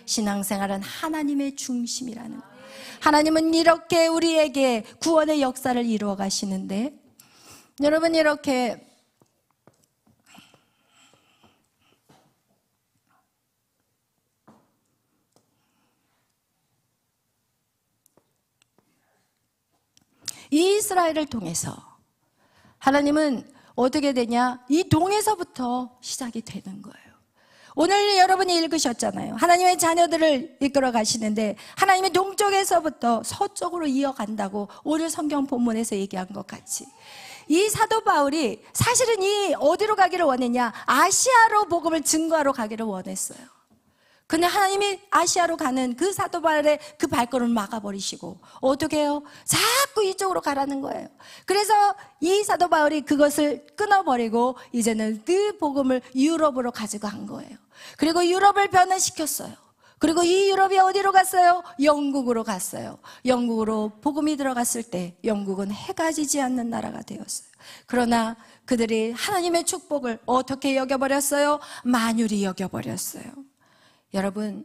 신앙생활은 하나님의 중심이라는 거예요. 하나님은 이렇게 우리에게 구원의 역사를 이루어 가시는데, 여러분, 이렇게 이스라엘을 통해서 하나님은 어떻게 되냐? 이 동에서부터 시작이 되는 거예요. 오늘 여러분이 읽으셨잖아요. 하나님의 자녀들을 이끌어 가시는데 하나님의 동쪽에서부터 서쪽으로 이어간다고 오늘 성경 본문에서 얘기한 것 같이, 이 사도 바울이 사실은 이 어디로 가기를 원했냐? 아시아로 복음을 증거하러 가기를 원했어요. 근데 하나님이 아시아로 가는 그 사도 바울의 그 발걸음을 막아버리시고 어떻게 해요? 자꾸 이쪽으로 가라는 거예요. 그래서 이 사도 바울이 그것을 끊어버리고 이제는 그 복음을 유럽으로 가지고 간 거예요. 그리고 유럽을 변화시켰어요. 그리고 이 유럽이 어디로 갔어요? 영국으로 갔어요. 영국으로 복음이 들어갔을 때 영국은 해가 지지 않는 나라가 되었어요. 그러나 그들이 하나님의 축복을 어떻게 여겨버렸어요? 만유리 여겨버렸어요. 여러분,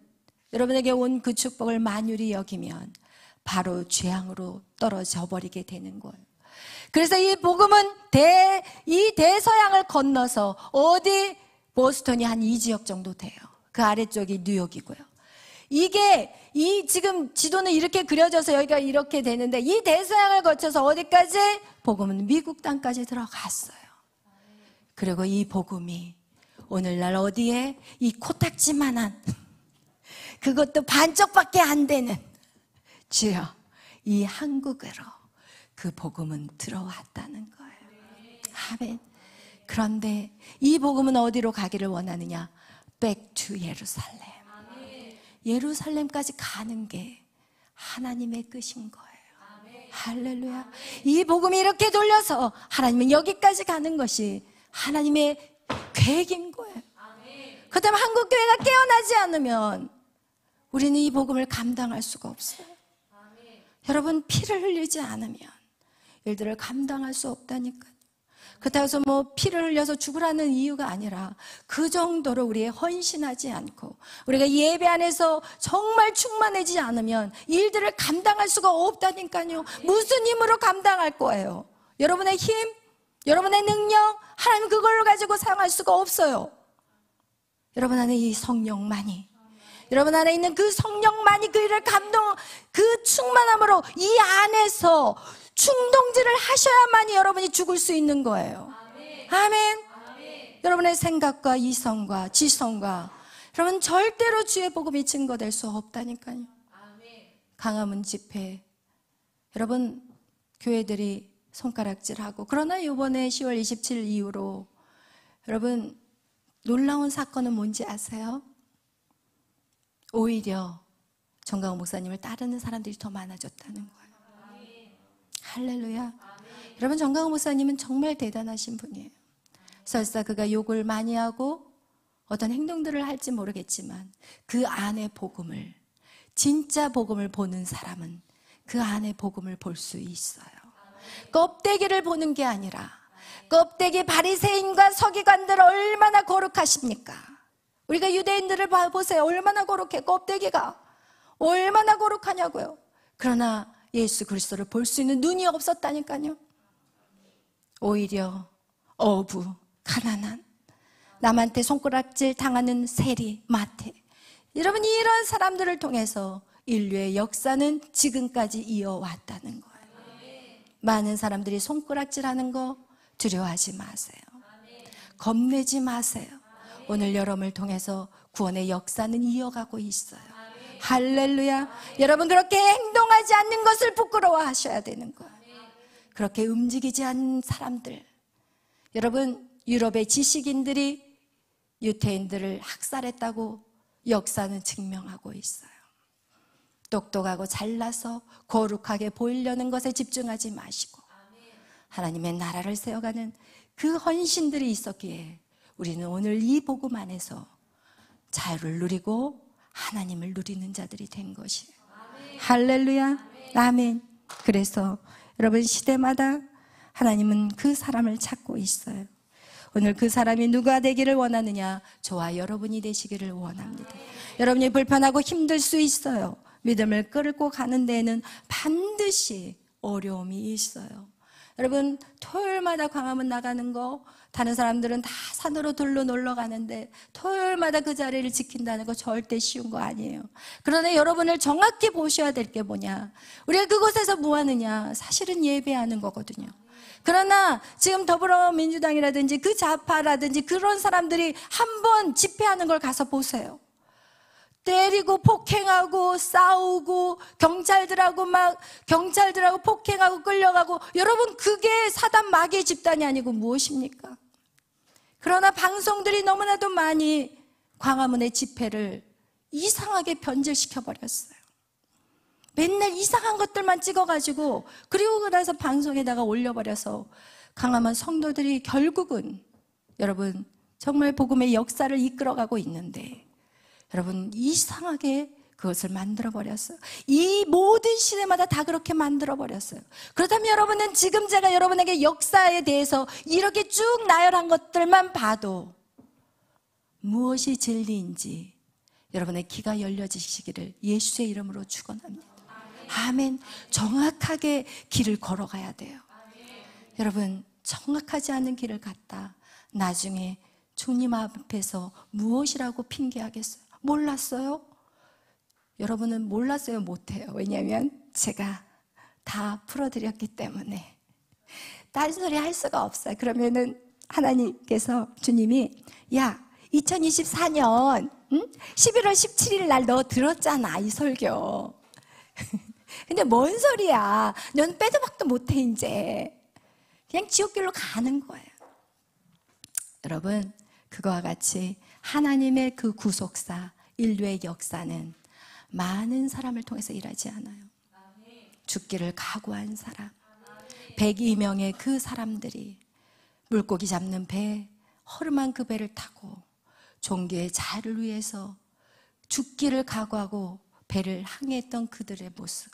여러분에게 온 그 축복을 만유리 여기면 바로 재앙으로 떨어져 버리게 되는 거예요. 그래서 이 복음은 이 대서양을 건너서 어디, 보스턴이 한 이 지역 정도 돼요. 그 아래쪽이 뉴욕이고요. 이게 지금 지도는 이렇게 그려져서 여기가 이렇게 되는데 이 대서양을 거쳐서 어디까지? 복음은 미국 땅까지 들어갔어요. 그리고 이 복음이 오늘날 어디에? 이 코딱지만한, 그것도 반쪽밖에 안 되는, 주여, 이 한국으로 그 복음은 들어왔다는 거예요. 아멘. 그런데 이 복음은 어디로 가기를 원하느냐? Back to 예루살렘. 예루살렘까지 가는 게 하나님의 뜻인 거예요. 할렐루야. 이 복음이 이렇게 돌려서 하나님은 여기까지 가는 것이 하나님의 계획인 거예요. 그 다음에 한국교회가 깨어나지 않으면 우리는 이 복음을 감당할 수가 없어요. 여러분, 피를 흘리지 않으면 일들을 감당할 수 없다니까요. 그렇다고 해서 피를 흘려서 죽으라는 이유가 아니라 그 정도로 우리의 헌신하지 않고 우리가 예배 안에서 정말 충만해지지 않으면 일들을 감당할 수가 없다니까요. 무슨 힘으로 감당할 거예요? 여러분의 힘, 여러분의 능력, 하나님 그걸로 가지고 사용할 수가 없어요. 여러분 안에 이 성령만이, 여러분 안에 있는 그 성령만이 그 일을 그 충만함으로 이 안에서 충동질을 하셔야만이 여러분이 죽을 수 있는 거예요. 아멘. 여러분의 생각과 이성과 지성과, 여러분 절대로 주의 복음이 증거될 수 없다니까요. 강화문 집회, 여러분 교회들이 손가락질하고, 그러나 이번에 10월 27일 이후로 여러분 놀라운 사건은 뭔지 아세요? 오히려 정강호 목사님을 따르는 사람들이 더 많아졌다는 거예요. 할렐루야. 여러분, 정강호 목사님은 정말 대단하신 분이에요. 설사 그가 욕을 많이 하고 어떤 행동들을 할지 모르겠지만 그 안에 복음을, 진짜 복음을 보는 사람은 그 안에 복음을 볼 수 있어요. 껍데기를 보는 게 아니라, 껍데기 바리새인과 서기관들 얼마나 거룩하십니까? 우리가 유대인들을 보세요. 얼마나 거룩해. 껍데기가 얼마나 거룩하냐고요. 그러나 예수 그리스도를 볼 수 있는 눈이 없었다니까요. 오히려 어부, 가난한, 남한테 손가락질 당하는 세리, 마태, 여러분 이런 사람들을 통해서 인류의 역사는 지금까지 이어왔다는 거예요. 많은 사람들이 손가락질하는 거 두려워하지 마세요. 겁내지 마세요. 오늘 여러분을 통해서 구원의 역사는 이어가고 있어요. 할렐루야. 여러분, 그렇게 행동하지 않는 것을 부끄러워하셔야 되는 거예요. 그렇게 움직이지 않는 사람들, 여러분, 유럽의 지식인들이 유태인들을 학살했다고 역사는 증명하고 있어요. 똑똑하고 잘나서 거룩하게 보이려는 것에 집중하지 마시고 하나님의 나라를 세워가는 그 헌신들이 있었기에 우리는 오늘 이 복음 안에서 자유를 누리고 하나님을 누리는 자들이 된 것이에요. 할렐루야. 아멘. 그래서 여러분, 시대마다 하나님은 그 사람을 찾고 있어요. 오늘 그 사람이 누가 되기를 원하느냐? 저와 여러분이 되시기를 원합니다. 여러분이 불편하고 힘들 수 있어요. 믿음을 끌고 가는 데에는 반드시 어려움이 있어요. 여러분, 토요일마다 광화문 나가는 거, 다른 사람들은 다 산으로 들로 놀러 가는데 토요일마다 그 자리를 지킨다는 거 절대 쉬운 거 아니에요. 그러나 여러분을 정확히 보셔야 될 게 뭐냐? 우리가 그곳에서 뭐 하느냐? 사실은 예배하는 거거든요. 그러나 지금 더불어민주당이라든지 그 좌파라든지 그런 사람들이 한번 집회하는 걸 가서 보세요. 때리고 폭행하고 싸우고 경찰들하고 폭행하고 끌려가고, 여러분, 그게 사단 마귀의 집단이 아니고 무엇입니까? 그러나 방송들이 너무나도 많이 광화문의 집회를 이상하게 변질시켜 버렸어요. 맨날 이상한 것들만 찍어가지고, 그리고 나서 방송에다가 올려버려서 광화문 성도들이 결국은 여러분 정말 복음의 역사를 이끌어가고 있는데, 여러분 이상하게 그것을 만들어버렸어요. 이 모든 시대마다 다 그렇게 만들어버렸어요. 그렇다면 여러분은 지금 제가 여러분에게 역사에 대해서 이렇게 쭉 나열한 것들만 봐도 무엇이 진리인지 여러분의 귀가 열려지시기를 예수의 이름으로 축원합니다. 아멘. 정확하게 길을 걸어가야 돼요. 여러분, 정확하지 않은 길을 갔다 나중에 주님 앞에서 무엇이라고 핑계하겠어요? 몰랐어요? 여러분은 몰랐어요? 못해요. 왜냐하면 제가 다 풀어드렸기 때문에 딴소리 할 수가 없어요. 그러면은 하나님께서, 주님이, 야, 2024년 11월 17일 날 너 들었잖아, 이 설교. 근데 뭔 소리야? 넌 빼도 박도 못해. 이제 그냥 지옥길로 가는 거예요. 여러분, 그거와 같이 하나님의 그 구속사, 인류의 역사는 많은 사람을 통해서 일하지 않아요. 죽기를 각오한 사람, 102명의 그 사람들이 물고기 잡는 배, 허름한 그 배를 타고 종교의 자유를 위해서 죽기를 각오하고 배를 항해했던 그들의 모습,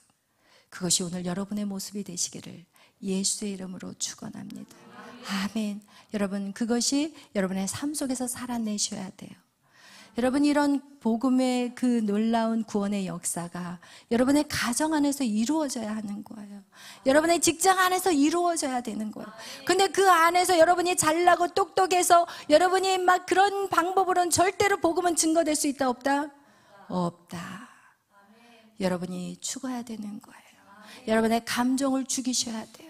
그것이 오늘 여러분의 모습이 되시기를 예수의 이름으로 축원합니다. 아멘. 여러분, 그것이 여러분의 삶 속에서 살아내셔야 돼요. 여러분, 이런 복음의 그 놀라운 구원의 역사가 여러분의 가정 안에서 이루어져야 하는 거예요. 여러분의 직장 안에서 이루어져야 되는 거예요. 근데 그 안에서 여러분이 잘나고 똑똑해서 여러분이 막 그런 방법으로는 절대로 복음은 증거될 수 있다, 없다? 없다. 여러분이 죽어야 되는 거예요. 여러분의 감정을 죽이셔야 돼요.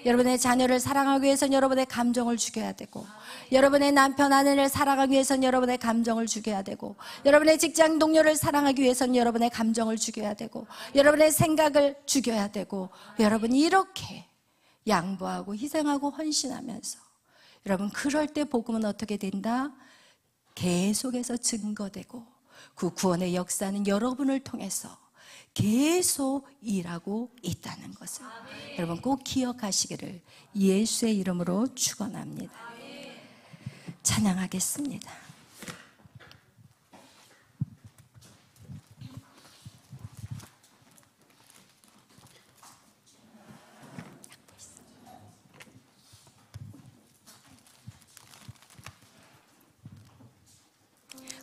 여러분의 자녀를 사랑하기 위해서는 여러분의 감정을 죽여야 되고, 여러분의 남편 아내를 사랑하기 위해서는 여러분의 감정을 죽여야 되고, 여러분의 직장 동료를 사랑하기 위해서는 여러분의 감정을 죽여야 되고, 여러분의 생각을 죽여야 되고, 여러분이 이렇게 양보하고 희생하고 헌신하면서, 여러분, 그럴 때 복음은 어떻게 된다? 계속해서 증거되고 그 구원의 역사는 여러분을 통해서 계속 일하고 있다는 것을 여러분 꼭 기억하시기를 예수의 이름으로 축원합니다. 찬양하겠습니다.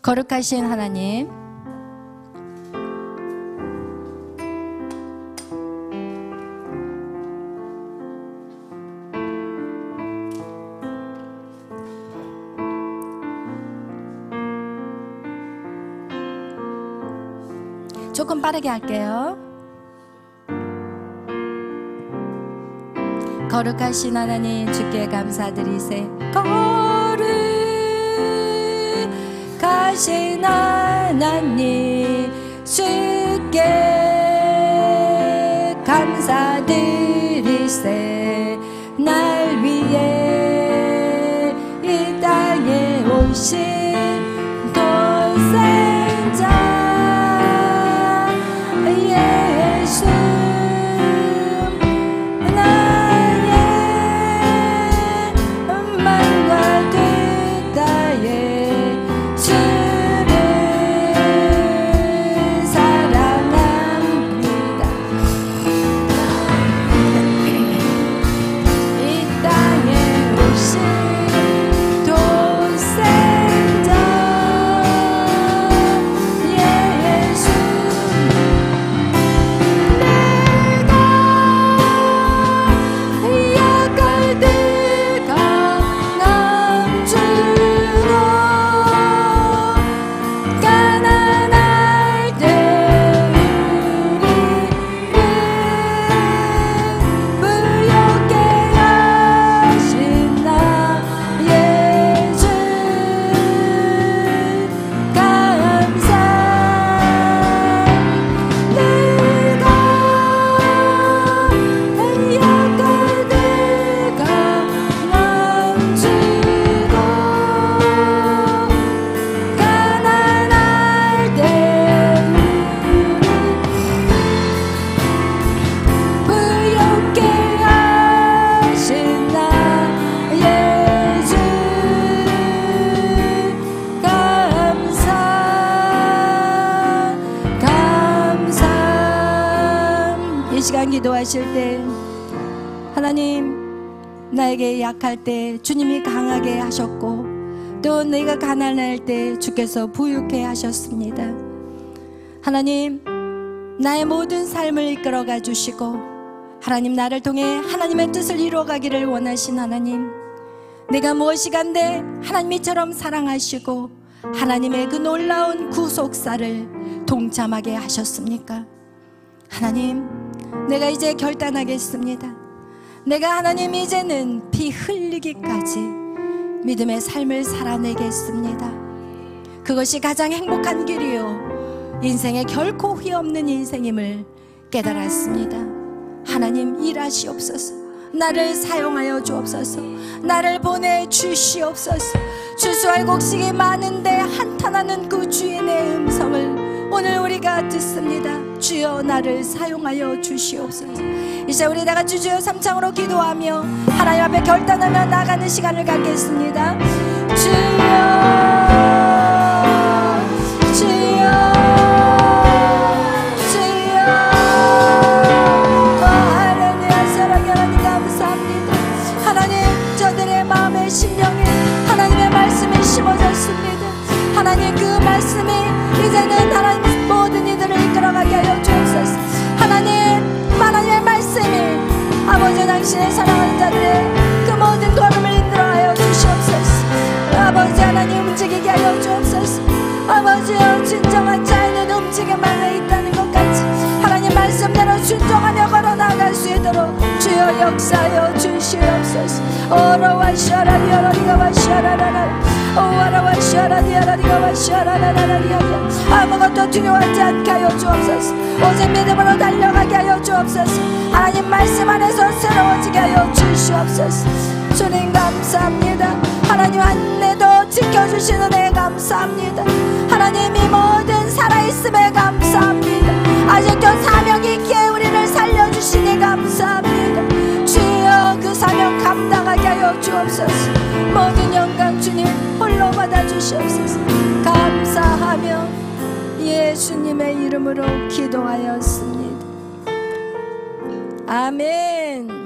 거룩하신 하나님, 조금 빠르게 할게요. 거룩하신 하나님, 주께 감사드리세. 거룩하신 하나님, 주께 감사드리세. 날 위해 이 땅에 오신 시간 기도하실 때 하나님, 나에게 약할 때 주님이 강하게 하셨고 또 내가 가난할 때 주께서 부유케 하셨습니다. 하나님, 나의 모든 삶을 이끌어가 주시고 하나님, 나를 통해 하나님의 뜻을 이루어가기를 원하신 하나님, 내가 무엇이 간데 하나님이처럼 사랑하시고 하나님의 그 놀라운 구속사를 동참하게 하셨습니까? 하나님, 내가 이제 결단하겠습니다. 내가 하나님 이제는 피 흘리기까지 믿음의 삶을 살아내겠습니다. 그것이 가장 행복한 길이요 인생에 결코 후회 없는 인생임을 깨달았습니다. 하나님, 일하시옵소서. 나를 사용하여 주옵소서. 나를 보내주시옵소서. 주수할 곡식이 많은데 한탄하는 그 주인의 음성을 오늘 우리가 듣습니다. 주여, 나를 사용하여 주시옵소서. 이제 우리 다같이 주여 삼창으로 기도하며 하나님 앞에 결단하며 나가는 시간을 갖겠습니다. 주여, 주여, 주여. 할렐루야. 사랑의 하나님, 감사합니다. 하나님, 저들의 마음에 심령에 하나님의 말씀이 심어졌습니다. 하나님, 그 말씀이 이제는 하나님 모든 이들을 이끌어가게 하여 주옵소서. 하나님의 말씀이 아버지, 당신의 사랑하는 자들의 그 모든 걸음을 인도하여 주시옵소서. 아버지 하나님, 움직이게 하여 주옵소서. 아버지여, 진정한 자에는 움직임만에 있다는 것 같이 하나님 말씀대로 순종하며 걸어나갈 수 있도록 주여 역사하여 주시옵소서. 아무것도 두려워하지 않게 하여 주옵소서. 오직 믿음으로 달려가게 하여 주옵소서. 하나님 말씀 안에서 새로워지게 하여 주시옵소서. 주님 감사합니다. 하나님 안내도 지켜주시는 애 감사합니다. 하나님이 모든 살아있음에 감사합니다. 아직도 사명이 있기에 우리를 살려주시니 감사합니다. 주여, 그 사명 감당하게 하여 주옵소서. 모든 영광 주님 홀로 받아주시옵소서. 감사하며 예수님의 이름으로 기도하였습니다. 아멘.